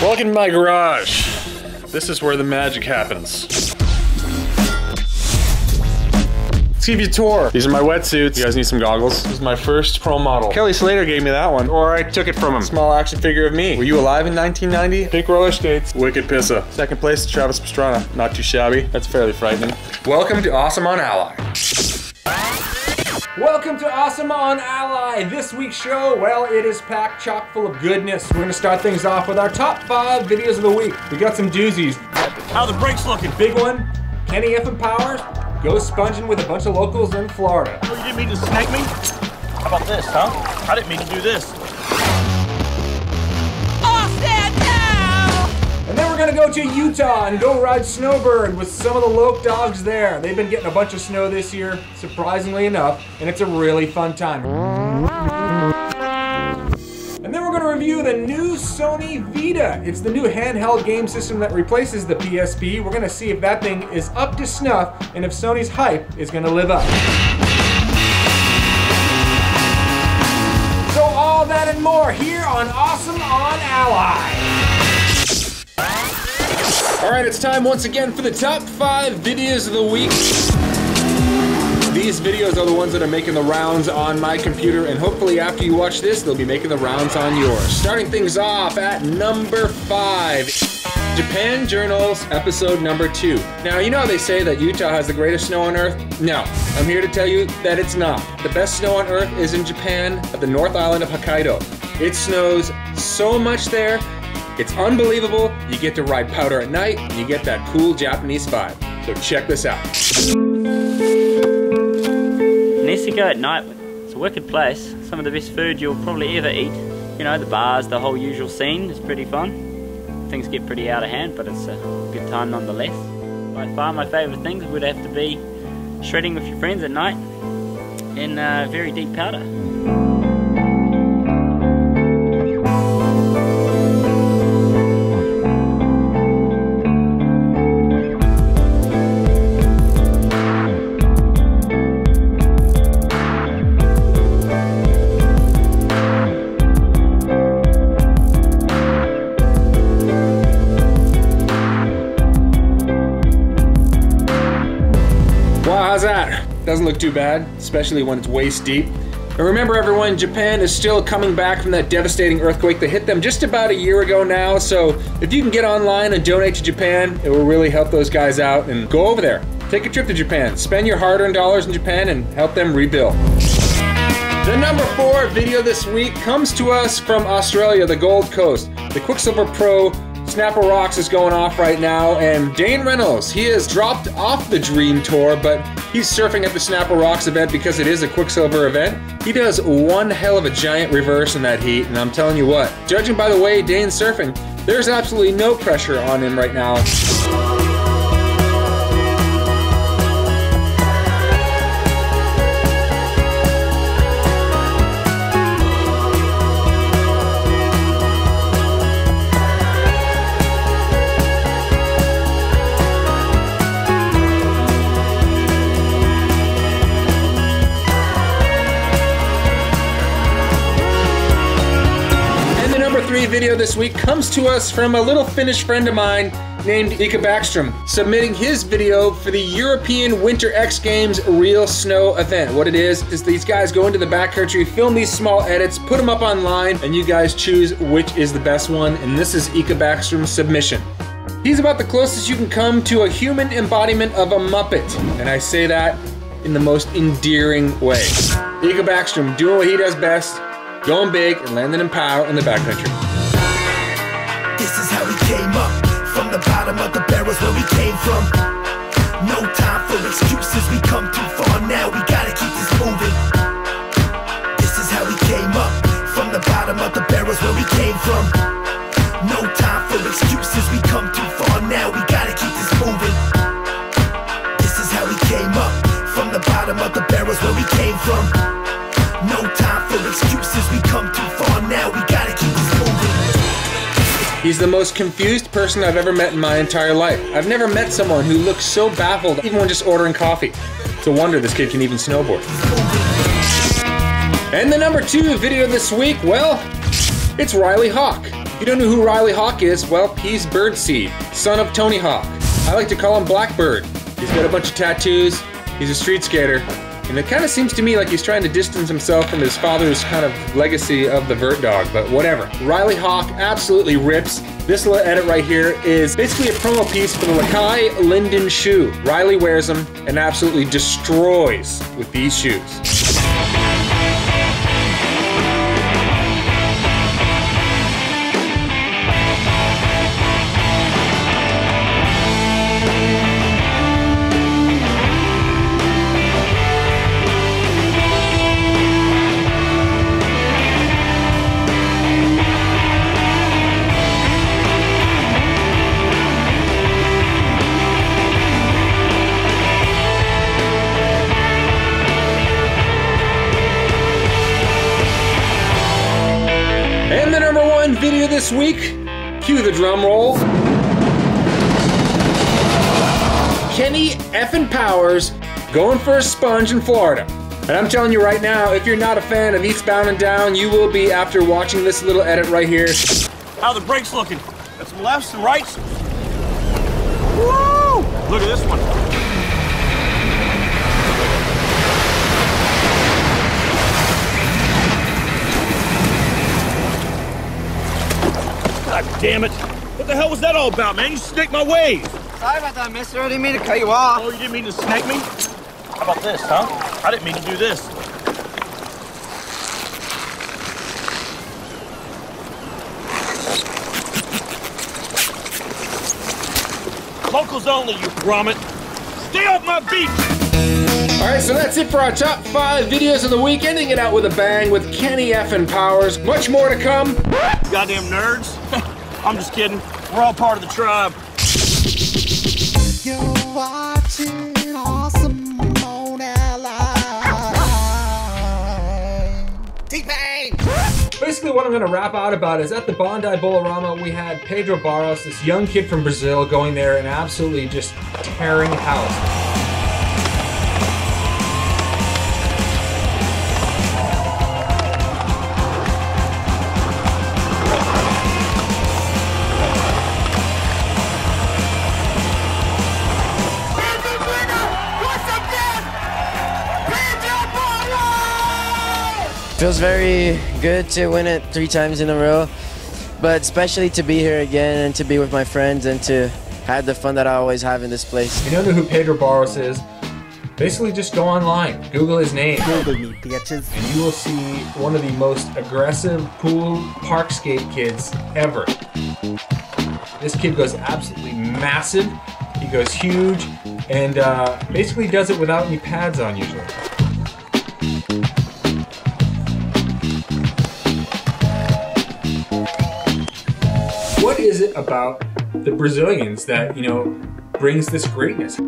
Welcome to my garage. This is where the magic happens. Let's give you a tour. These are my wetsuits. You guys need some goggles. This is my first pro model. Kelly Slater gave me that one, or I took it from him. Small action figure of me. Were you alive in 1990? Pink roller skates. Wicked pissa. Second place, Travis Pastrana. Not too shabby. That's fairly frightening. Welcome to Awesome on Alli. Welcome to Awesome on Alli. This week's show, well, it is packed chock full of goodness. We're gonna start things off with our top 5 videos of the week. We got some doozies. How the brakes looking? Big one, Kenny F and Powers goes sponging with a bunch of locals in Florida. Oh, you didn't mean to snake me? How about this, huh? I didn't mean to do this. And then we're gonna go to Utah and go ride Snowbird with some of the Loke dogs there. They've been getting a bunch of snow this year, surprisingly enough, and it's a really fun time. And then we're gonna review the new Sony Vita. It's the new handheld game system that replaces the PSP. We're gonna see if that thing is up to snuff and if Sony's hype is gonna live up. So all that and more here on Awesome on Alli. All right, it's time once again for the top 5 videos of the week. These videos are the ones that are making the rounds on my computer, and hopefully after you watch this, they'll be making the rounds on yours. Starting things off at number 5, Japan Journals, episode number 2. Now, you know how they say that Utah has the greatest snow on Earth? No, I'm here to tell you that it's not. The best snow on Earth is in Japan, at the North Island of Hokkaido. It snows so much there, it's unbelievable. You get to ride powder at night, and you get that cool Japanese vibe. So check this out. Mexico at night, it's a wicked place. Some of the best food you'll probably ever eat. You know, the bars, the whole usual scene is pretty fun. Things get pretty out of hand, but it's a good time nonetheless. By far my favourite things would have to be shredding with your friends at night in very deep powder. How's that? Doesn't look too bad, especially when it's waist deep. And remember everyone, Japan is still coming back from that devastating earthquake that hit them just about a year ago now, so if you can get online and donate to Japan, it will really help those guys out, and go over there. Take a trip to Japan, spend your hard-earned dollars in Japan and help them rebuild. The number 4 video this week comes to us from Australia, the Gold Coast. The Quicksilver Pro Snapper Rocks is going off right now, and Dane Reynolds, he has dropped off the Dream Tour, but he's surfing at the Snapper Rocks event because it is a Quicksilver event. He does one hell of a giant reverse in that heat, and I'm telling you what, judging by the way Dane's surfing, there's absolutely no pressure on him right now. Video this week comes to us from a little Finnish friend of mine named Ika Backstrom, submitting his video for the European Winter X Games Real Snow event. What it is these guys go into the backcountry, film these small edits, put them up online, and you guys choose which is the best one, and this is Ika Backstrom's submission. He's about the closest you can come to a human embodiment of a Muppet, and I say that in the most endearing way. Ika Backstrom doing what he does best, going big and landing in power in the backcountry. This is how we came up, from the bottom of the barrels where we came from. No time for excuses, we come too far now, we gotta keep this moving. This is how we came up, from the bottom of the barrels where we came from. No time for excuses, we come too far now, we gotta keep this moving. This is how we came up, from the bottom of the barrels where we came from. No time for excuses, we come too far now, we gotta keep this moving. He's the most confused person I've ever met in my entire life. I've never met someone who looks so baffled even when just ordering coffee. It's a wonder this kid can even snowboard. And the number 2 video this week, well, it's Riley Hawk. You don't know who Riley Hawk is? Well, he's Birdseed, son of Tony Hawk. I like to call him Blackbird. He's got a bunch of tattoos, he's a street skater, and it kind of seems to me like he's trying to distance himself from his father's kind of legacy of the Vert Dog, but whatever. Riley Hawk absolutely rips. This little edit right here is basically a promo piece for the Lakai Linden shoe. Riley wears them and absolutely destroys with these shoes. And the #1 video this week, cue the drum roll. Kenny effing Powers going for a sponge in Florida. And I'm telling you right now, if you're not a fan of Eastbound and Down, you will be after watching this little edit right here. How are the brakes looking? Got some lefts and rights. Woo! Look at this one. God damn it. What the hell was that all about, man? You snaked my ways. Sorry about that, mister. I didn't mean to cut you off. Oh, you didn't mean to snake me? How about this, huh? I didn't mean to do this. Locals only, you grommet. Stay off my beach! Alright, so that's it for our top 5 videos of the week, ending it out with a bang with Kenny effing Powers. Much more to come. Goddamn nerds. I'm just kidding. We're all part of the tribe. You're watching Awesome on Alli. T-Pain! Basically what I'm going to rap out about is at the Bondi-Bowl-a-Rama we had Pedro Barros, this young kid from Brazil, going there and absolutely just tearing house. Feels very good to win it 3 times in a row, but especially to be here again and to be with my friends and to have the fun that I always have in this place. If you don't know who Pedro Barros is, basically just go online, Google his name, Google me, bitches. and you will see one of the most aggressive pool park skate kids ever. This kid goes absolutely massive, he goes huge, and basically does it without any pads on usually. What is it about the Brazilians that, you know, brings this greatness?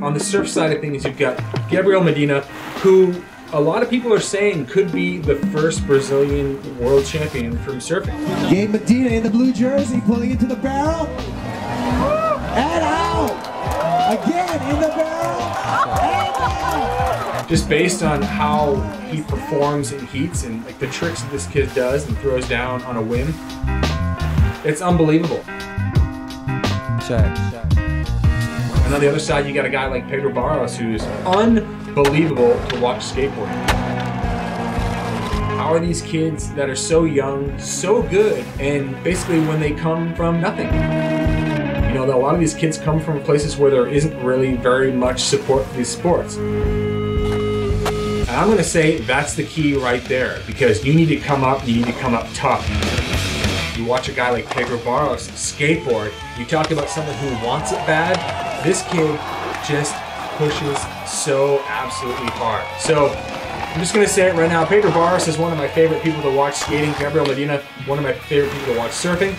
On the surf side of things, you've got Gabriel Medina, who a lot of people are saying could be the first Brazilian world champion from surfing. Gabe Medina in the blue jersey, pulling into the barrel. And out! Again in the barrel. And out! Just based on how he performs in heats and like the tricks that this kid does and throws down on a whim, it's unbelievable. Check. And on the other side, you got a guy like Pedro Barros, who's unbelievable to watch skateboarding. How are these kids that are so young, so good, and basically when they come from nothing? You know, a lot of these kids come from places where there isn't really very much support for these sports. And I'm gonna say that's the key right there, because you need to come up, you need to come up tough. You watch a guy like Pedro Barros skateboard, you talk about someone who wants it bad, this kid just pushes so absolutely hard. So I'm just gonna say it right now, Pedro Barros is one of my favorite people to watch skating. Gabriel Medina, one of my favorite people to watch surfing.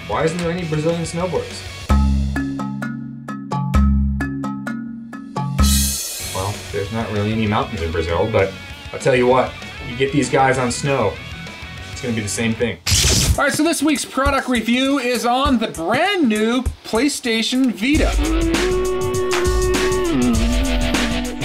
Why isn't there any Brazilian snowboarders? Well, there's not really any mountains in Brazil, but I'll tell you what, you get these guys on snow, it's gonna be the same thing. All right, so this week's product review is on the brand new PlayStation Vita.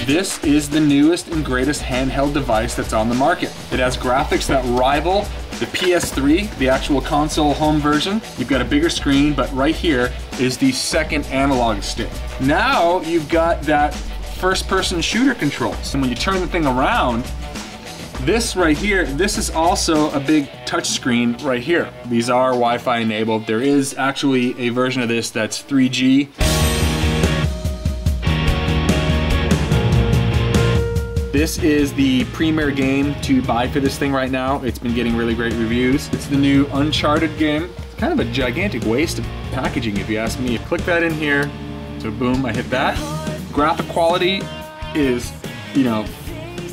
This is the newest and greatest handheld device that's on the market. It has graphics that rival the PS3, the actual console home version, you've got a bigger screen, but right here is the second analog stick. Now you've got that first-person shooter controls. And when you turn the thing around, this right here, this is also a big touch screen right here. These are Wi-Fi enabled. There is actually a version of this that's 3G. This is the premier game to buy for this thing right now. It's been getting really great reviews. It's the new Uncharted game. It's kind of a gigantic waste of packaging if you ask me. Click that in here, so boom, I hit that. Graphic quality is, you know,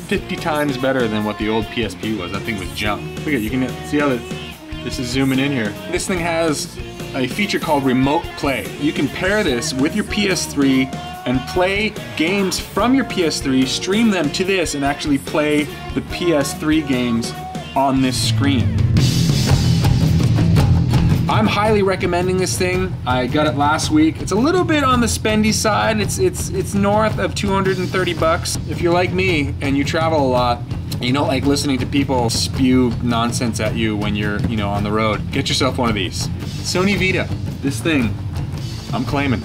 50 times better than what the old PSP was. That thing was junk. Look at, you can see how this is zooming in here. This thing has a feature called Remote Play. You can pair this with your PS3 and play games from your PS3, stream them to this, and actually play the PS3 games on this screen. I'm highly recommending this thing. I got it last week. It's a little bit on the spendy side. It's north of 230 bucks. If you're like me and you travel a lot, you don't like listening to people spew nonsense at you when you're, you know, on the road, get yourself one of these. Sony Vita. This thing, I'm claiming.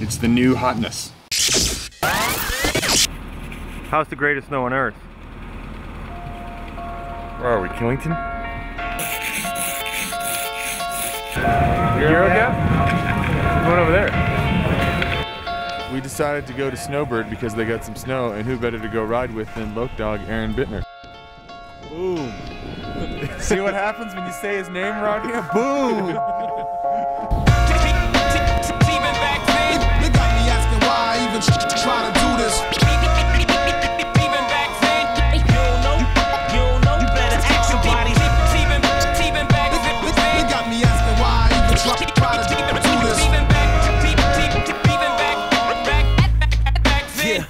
It's the new hotness. How's the greatest snow on Earth? Where are we, Killington? You're okay? What's going over there? We decided to go to Snowbird because they got some snow, and who better to go ride with than Loke Dog Aaron Bitner. Boom. See what happens when you say his name, Rodney? Boom! Try to do this. Even back then, you don't know, you better ask somebody. Even back then, they got me asking why I even try to do this. Even back then,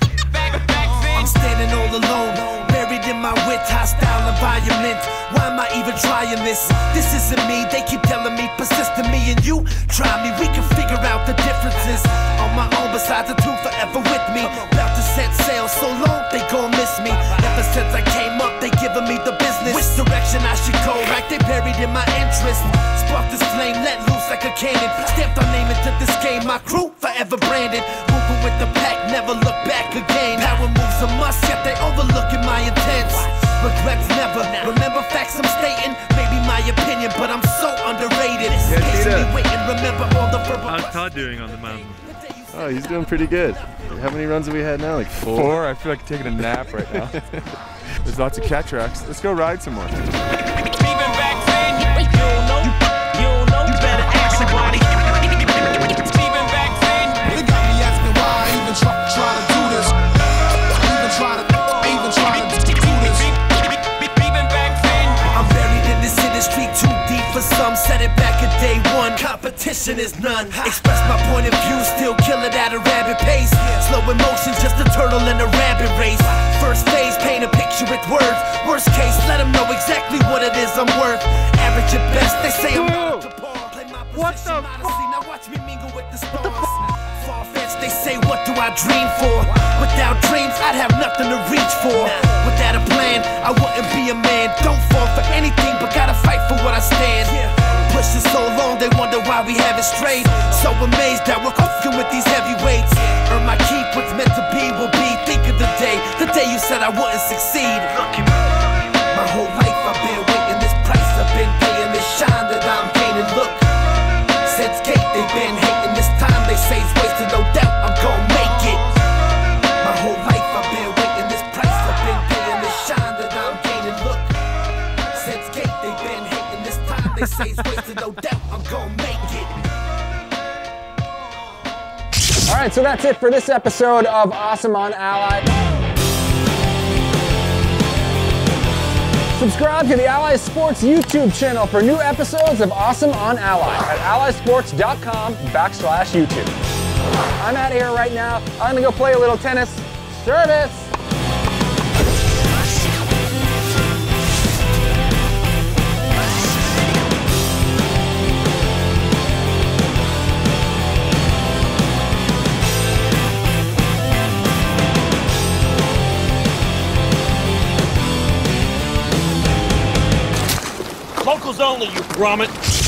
I'm standing all alone, buried in my wit, hostile environment. Why am I even trying this? This isn't me, they keep telling me, persist in me, and you try me, we can figure out the differences. On my own, besides the truth forever with me. About to set sail, so long they gon' miss me. Ever since I came up, they giving me the business. Which direction I should go, right? They buried in my interest. Spark this flame, let loose like a cannon. Stamped our name into this game, my crew forever branded. Moving with the pack, never look back again. Power moves a must, yet they overlooking my intents. Regrets never, remember facts I'm stating. Maybe my opinion, but I'm so underrated. Patiently waiting, remember all the verbal. How's Todd doing on the mountain? Oh, he's doing pretty good. How many runs have we had now? Like four? I feel like taking a nap right now. There's lots of cat tracks. Let's go ride some more. Even back then, you don't know, you better ask somebody. Even back then, they got me asking why I even try to do this. Even try to do this. Even back then, I'm buried in this industry too deep for some. Said it back at day one. Competition is none. Express my point of view, still kill it at a rapid pace. Slow emotions, just a turtle in a rabbit race. First phase, paint a picture with words. Worst case, let them know exactly what it is I'm worth. Average at best, they say I'm not to par. Play my position honestly, now watch me mingle with the stars. Far-fetched, they say, what do I dream for? Without dreams, I'd have nothing to reach for. Without a plan, I wouldn't be a man. Don't fall for anything, but gotta fight for what I stand. Pushing so long, they wonder why we have it straight. So amazed that we're coping with these heavyweights. Earn my keep, what's meant to be will be. Think of the day you said I wouldn't succeed. Look at me. My whole life I've been waiting this price. I've been paying this shine that I'm gaining. Look, since Kate they've been hating. This time they say it's wasted, no doubt I'm gon' make it. My whole life I've been waiting this price. I've been paying this shine that I'm gaining. Look, since Kate they've been hating. This time they say it's wasted, no doubt I'm gon' make it. All right, so that's it for this episode of Awesome on Alli. Subscribe to the AlliSports YouTube channel for new episodes of Awesome on Alli at allisports.com/YouTube. I'm out of here right now. I'm gonna go play a little tennis. Service! grommet.